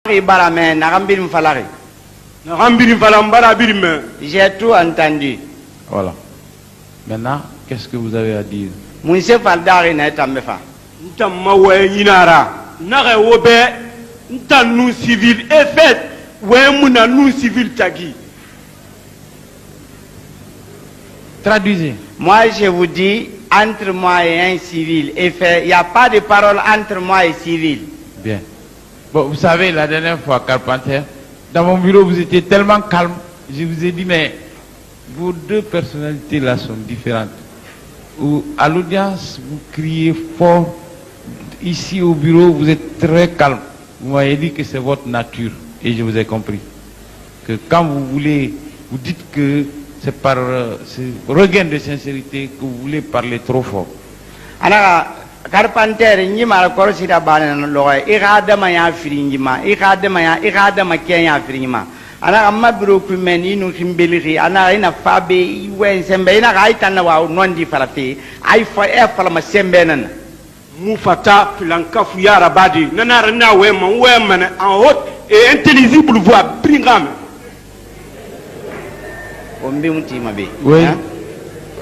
J'ai tout entendu. Voilà. Maintenant, qu'est-ce que vous avez à dire? Traduisez. Moi, je vous dis, entre moi et un civil, il n'y a pas de parole entre moi et civil. Bien. Bon, vous savez, la dernière fois, Carpenter, dans mon bureau, vous étiez tellement calme. Je vous ai dit, mais vos deux personnalités-là sont différentes. À l'audience, vous criez fort. Ici, au bureau, vous êtes très calme. Vous m'avez dit que c'est votre nature. Et je vous ai compris. Que quand vous voulez, vous dites que c'est par regain de sincérité que vous voulez parler trop fort. Carpenter, ni mal corsi da banen loy irada ma ya firingima irada ma ken ya firingima ana amma biro ku meni no himbeliri ana ina fabe wen sembe ina ga itana wa nondi farate ay fa e fala ma sembe nan mu fata flanka fu yara badi nanara na we man en haute et intelligible voix bringam ombi mutima be oui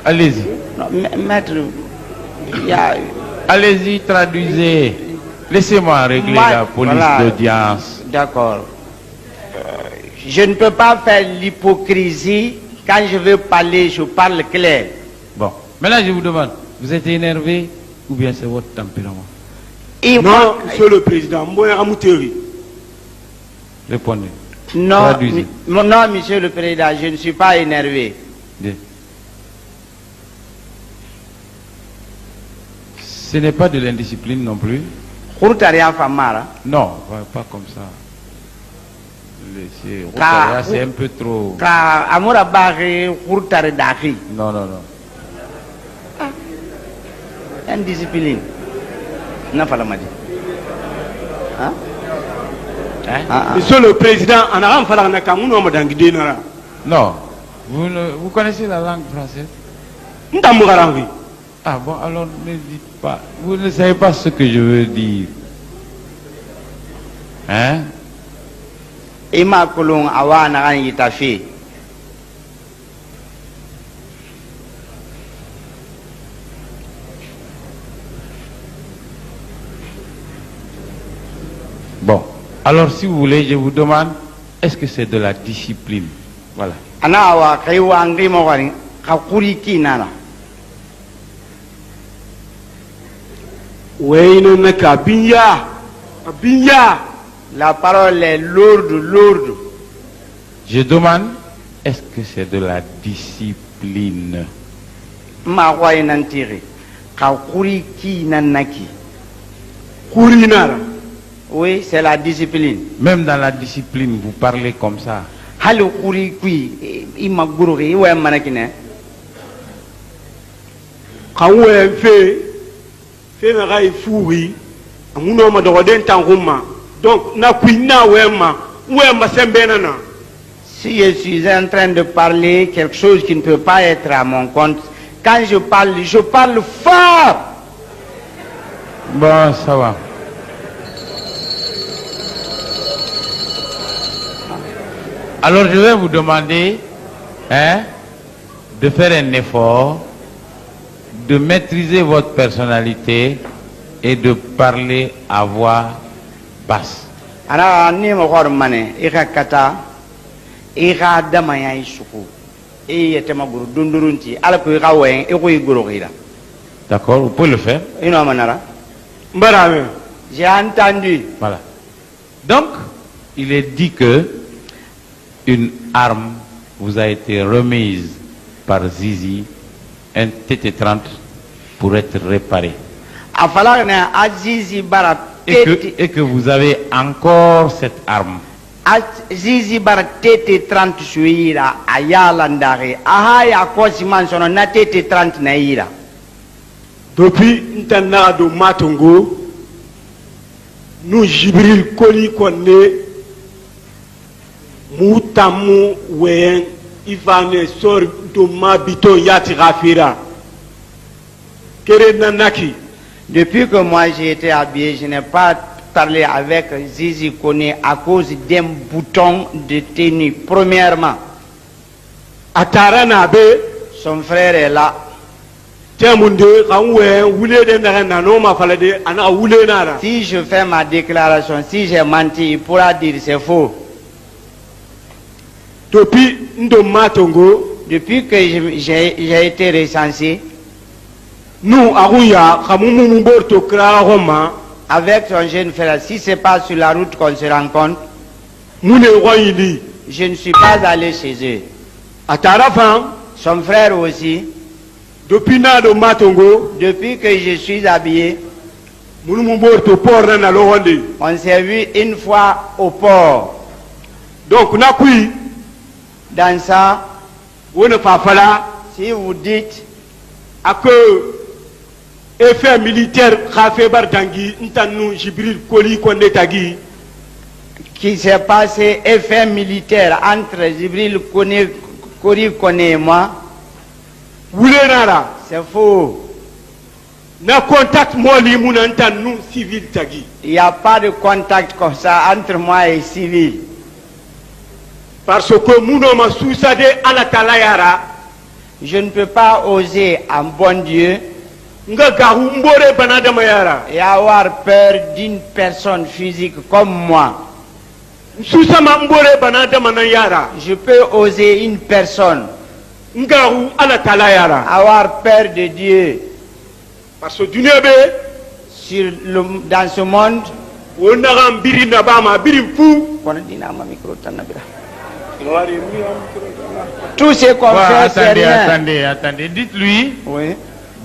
allez-y maître ya. Allez-y, traduisez. Laissez-moi régler la police d'audience. D'accord. Je ne peux pas faire l'hypocrisie. Quand je veux parler, je parle clair. Bon. Maintenant, je vous demande, vous êtes énervé ou bien c'est votre tempérament? Non, Monsieur le Président, moi, Amouteri. Répondez. Non, non, Monsieur le Président, je ne suis pas énervé. Bien. Ce n'est pas de l'indiscipline non plus. Non, pas comme ça. C'est un peu trop. Non, non, non. Indiscipline. Monsieur le Président, non. Vous connaissez la langue française? Ah bon, alors ne dites pas. Vous ne savez pas ce que je veux dire. Hein? Bon, alors si vous voulez, je vous demande, est-ce que c'est de la discipline? Voilà. La parole est lourde, lourde. Je demande, est-ce que c'est de la discipline? Oui, c'est la discipline. Même dans la discipline, vous parlez comme ça. Donc, si je suis en train de parler quelque chose qui ne peut pas être à mon compte, quand je parle fort. Bon, ça va. Alors, je vais vous demander de faire un effort, de maîtriser votre personnalité et de parler à voix basse. D'accord, vous pouvez le faire. J'ai entendu. Voilà. Donc, il est dit que une arme vous a été remise par Zizi, un TT-30, pour être réparé. Et que vous avez encore cette arme. Zizi bar TT-30 suira ayalandare ahaya kosiman sono na TT-30 naira. Depuis Ntana de Matongo, nous Jibril Koli Kone, Moutamu Wen, Ivane Sor Doma Bito Yati Rafira. Depuis que moi j'ai été habillé, je n'ai pas parler avec Zizi Kone à cause d'un bouton de tenue. Premièrement, atara na be son frère est là. temunde kanwe wule de na no ma fala de ana wule nara. Si je fais ma déclaration, si j'ai menti, il pourra dire c'est faux. Depuis ndo matongo Depuis que j'ai été recensé, nous aruya kamumu mborto kra homa avec son jeune frère, si c'est pas sur la route qu'on se rencontre, mune wayili je ne suis pas allé chez eux. atara fam Son frère aussi, depuis na do matongo depuis que je suis habillé, munu mborto por na lo honde. on s'est vu une fois au port. Donc na kui Dans ça, wona fa fala si vous dites que effet militaire khafe bar dangi ntanu Jibril Koli Konde tagi qu'il s'est passé effet militaire entre Jibril Kori Kone et moi, wule nara c'est faux. na contact moli muna ntanu civil tagi. Il n'y a pas de contact comme ça entre moi et civil. Parce que muno ma susade ala talayara Je ne peux pas oser en bon Dieu nga gahu mbore banadama yara et avoir peur d'une personne physique comme moi. susama mbore banadama na yara Je peux oser une personne, ngahu ala talayara avoir peur de Dieu parce que dunia be dans ce monde. wona gam biri na bama biri fu Tout ce qu'on fait, c'est Attendez, rien. attendez. Dites-lui Oui.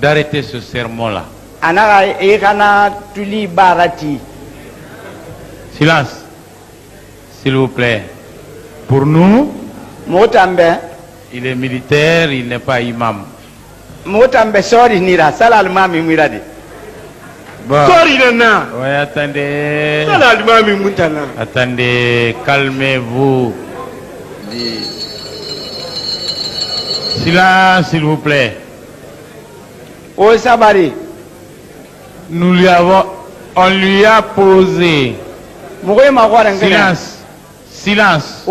d'arrêter ce sermon-là. Anara ekana tuli barati. Silence. S'il vous plaît. Pour nous, Motambe, il est militaire, il n'est pas imam. motambe sorry nira salal mami miradi. Bon. sorry nana Oui, attendez. sala limami muntana Attendez, calmez-vous. Silence, s'il vous plaît. O sabari, On lui a posé. mugoy magwara ngana. Silence. Silence.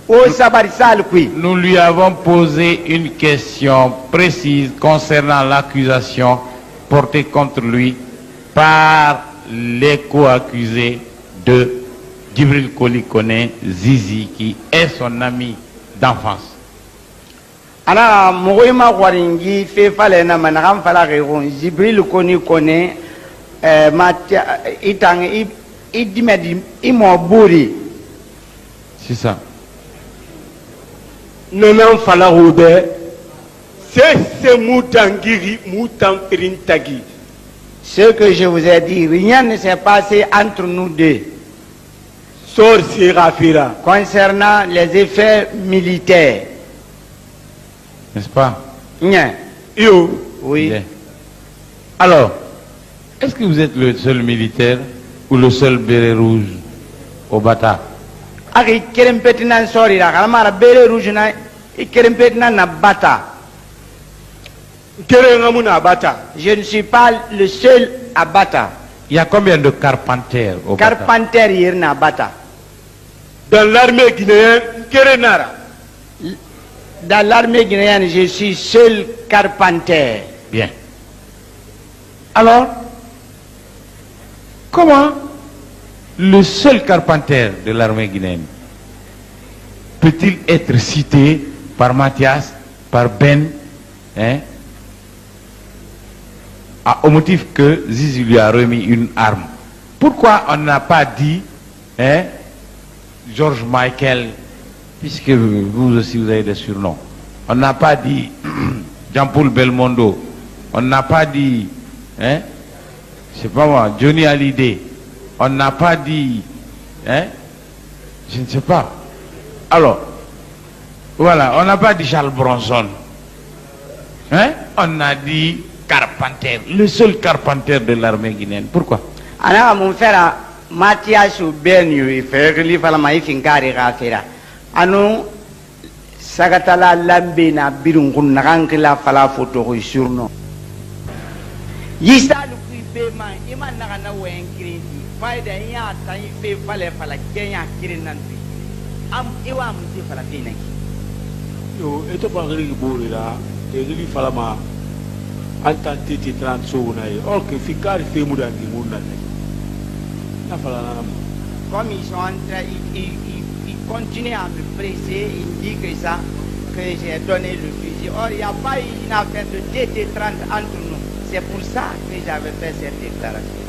O sabari sal kui. Nous lui avons posé une question précise concernant l'accusation portée contre lui par les co-accusés de Jibril Koli Kone Zizi, qui est son ami d'enfance. Ana mugoy magwaringi fe fale na managam fala regon Jibril Koni Kone matia itang idimedi imoburi. C'est ça. nanan fala hobe c'est mutangiri mutan tagi. Ce que je vous ai dit, rien ne s'est passé entre nous deux sor sirafira concernant les effets militaires. N'est-ce pas? Bien. yo Oui. Bien. Alors, est-ce que vous êtes le seul militaire ou le seul béret rouge au Bata? Aki kerempetinan sorry la kalamara bere rouge na kerempetinan na bata. kere ngamuna bata Je ne suis pas le seul à bata. Il y a combien de carpenters au Bata? Carpenter hier na bata. dans l'armée guinéenne kere nara Dans l'armée guinéenne, je suis seul carpenter. Bien. Alors, comment le seul carpenter de l'armée guinéenne peut-il être cité par Mathias, par Ben, hein, au motif que Zizi lui a remis une arme? Pourquoi on n'a pas dit, hein, George Michael, puisque vous aussi vous avez des surnoms? On n'a pas dit Jean-Paul Belmondo, on n'a pas dit, hein, je sais pas moi, Johnny Hallyday, on n'a pas dit, hein, je ne sais pas. Alors, voilà, on n'a pas dit Charles Bronson, hein, on a dit Carpenter, le seul Carpenter de l'armée guinéenne. Pourquoi? Ana mon frère Mathias Benyu ifekli fala mai finkari gafira. Anu sagatala lambe na birungun nagankila fala photo surno. Yisa lu kuibe ma iman na wen kredi. faida ya ta yi fe fale fala kenya kirin nan fi am iwa mun ti fala fi nan yo eto pa gari bore la e gari fala ma anta titi transo na e or que ficar fe mu dan di mu na na fala na comme ils sont en train ils continuent à me presser ils disent que ça que j'ai donné le fusil. Or il n'y a pas eu une affaire de TT30 entre nous. C'est pour ça que j'avais fait cette déclaration.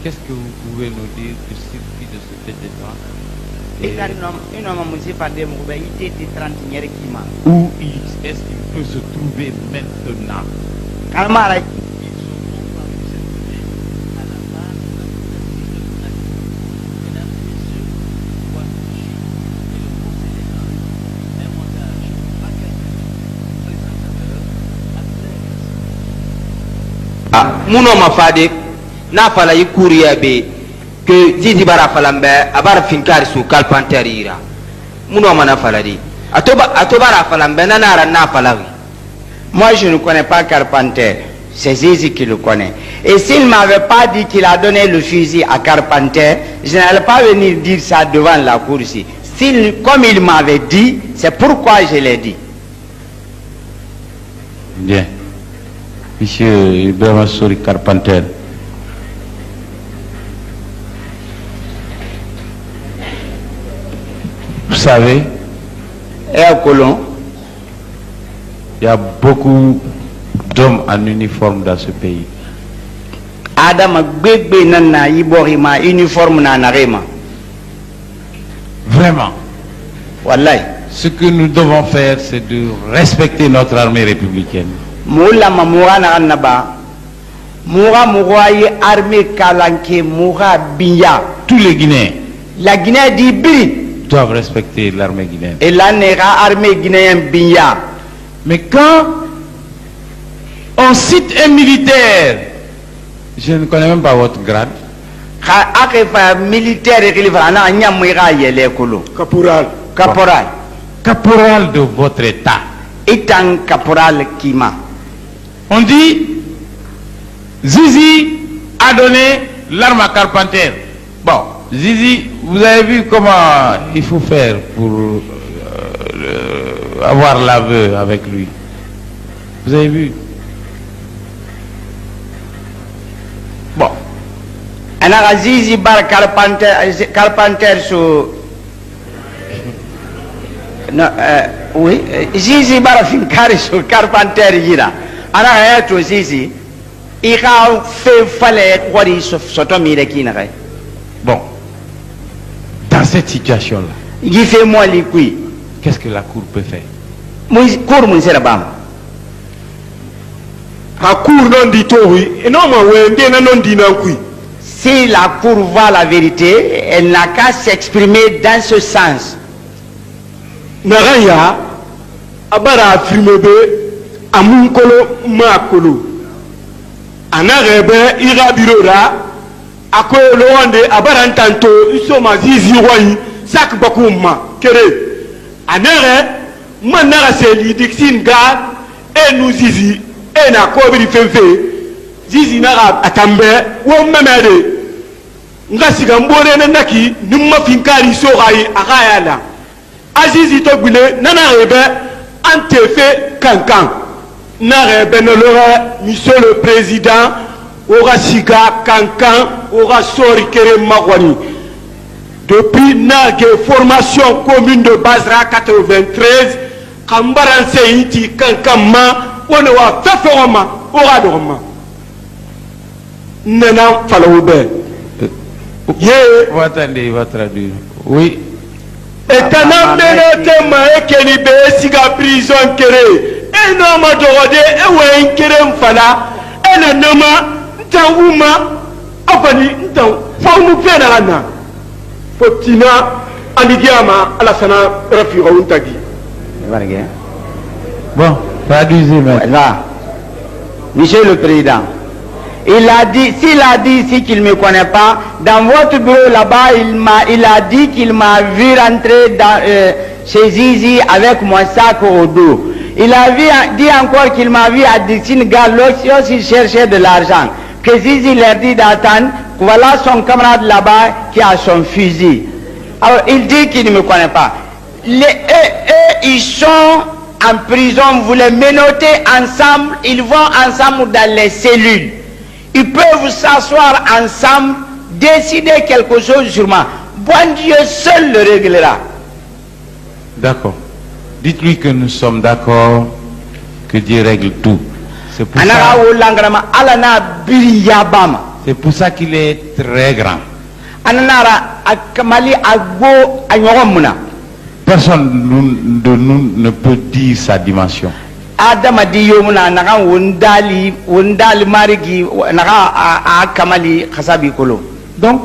Qu'est-ce que vous pouvez nous dire du circuit de ce TT30? Où est-ce qu'il peut se trouver maintenant? Muno mafade na fala yikuriya be que zizi bara falambe abara finkari su kalpanterira muno mana fala di atobara falambe na fala. Moi je ne connais pas Carpenter, c'est Zizi qui le connaît. Et s'il ne m'avait pas dit qu'il a donné le fusil à Carpenter, je n'allais pas venir dire ça devant la cour ici. Comme il m'avait dit, c'est pourquoi je l'ai dit. Bien. Monsieur Ibrahim Sori Carpenter. Vous savez, et à Colomb, il y a beaucoup d'hommes en uniforme dans ce pays. Adam Gbegbe nana Iborima uniforme nanarema. Vraiment. Wallahi. Ce que nous devons faire, c'est de respecter notre armée républicaine. Moula Mamoura Naba, Moura Mouraye armée Kalanke, Moura Biya. Tous les Guinéens. La Guinée dit Biri. Doivent respecter l'armée guinéenne. Et là, nera armée guinéenne Biya. Mais quand on cite un militaire, je ne connais même pas votre grade. Militaire caporal. Caporal. Caporal de votre état. Étant caporal Kima. On dit, Zizi a donné l'arme à Carpenter. Bon, Zizi, vous avez vu comment il faut faire pour avoir l'aveu avec lui. Vous avez vu? Bon. Alors Zizi bar Carpenter sur... Non, oui, Zizi bar finkari sur Carpenter gira. Alors il y a Zizi, il a fait fallait quoi il s'automire qui n'aurait. Bon. Dans cette situation-là, Il fait moi les couilles. qu'est-ce que la Cour peut faire? Moi, cours mon serabam. A cour non dit oui et non ma wende na non dit nan kui. Si la Cour voit la vérité, elle n'a qu'à s'exprimer dans ce sens. Naraya abara afrimebe amunkolo makolo. Anarebe irabirora akolo wande abara ntanto isoma zizi wai sak bakuma kere. Anere manara seli dixin ga et nous zizi et na kobri fefe zizi na atambe wo memede ngasiga mbore na naki nimma finkari so gai akayala azizi to gule nana rebe antefe kankan na rebe no lora monsieur le président aura siga kankan aura sori kere magwani depuis na formation commune de Basra 93 kambaran seiti kankan ma on wa fefoma aura dorma nana faloube Vous attendez, va traduire. Oui. Et t'as amené ma ekeni be siga prison kere et non ma dorode et ouais kere mfala et le nama ntauma afani ntan famu pena na fotina andigiama ala sana rafira untagi. Bon, traduisez maintenant. Là, Monsieur le Président, il a dit, s'il a dit ici qu'il ne me connaît pas, dans votre bureau là-bas, il a dit qu'il m'a vu rentrer chez Zizi avec mon sac au dos. Il avait dit encore qu'il m'a vu à Sénégal lorsqu'il cherchait de l'argent. Que Zizi leur dit d'attendre, voilà son camarade là-bas qui a son fusil. Alors il dit qu'il ne me connaît pas. Eux, ils sont en prison, vous les menottez ensemble, ils vont ensemble dans les cellules. Ils peuvent s'asseoir ensemble, décider quelque chose sur moi. Bon Dieu seul le réglera. D'accord. Dites-lui que nous sommes d'accord, que Dieu règle tout. C'est pour ça qu'il est très grand. Personne de nous ne peut dire sa dimension. Donc,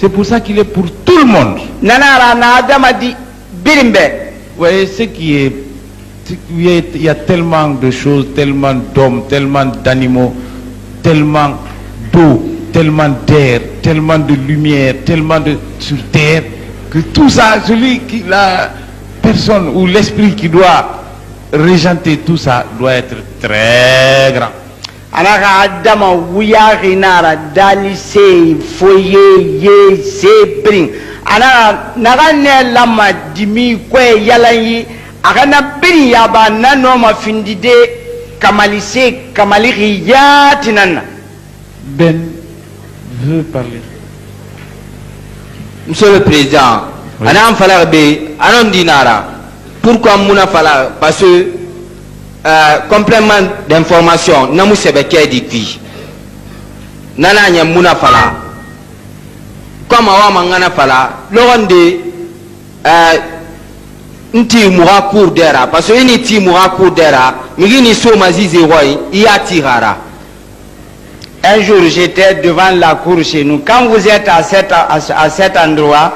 c'est pour ça qu'il est pour tout le monde. Vous voyez, il y a tellement de choses, tellement d'hommes, tellement d'animaux, tellement d'eau, tellement d'air, tellement de lumière, tellement de sur terre, que tout ça, la personne ou l'esprit qui doit régenter tout ça doit être très grand. Ben veut parler. Monsieur le Président, oui. Pourquoi Mouna Fala? Parce que complément d'information, Namou Sebeke dit Nana Nya Mouna Fala. Comme Awa Mangana Fala, Laurent de Nti Moura Cour d'Era, parce que Niti Moura Cour d'Era, Migini Somazizi Roy, Iatirara. Un jour, j'étais devant la cour chez nous. Quand vous êtes à cet endroit,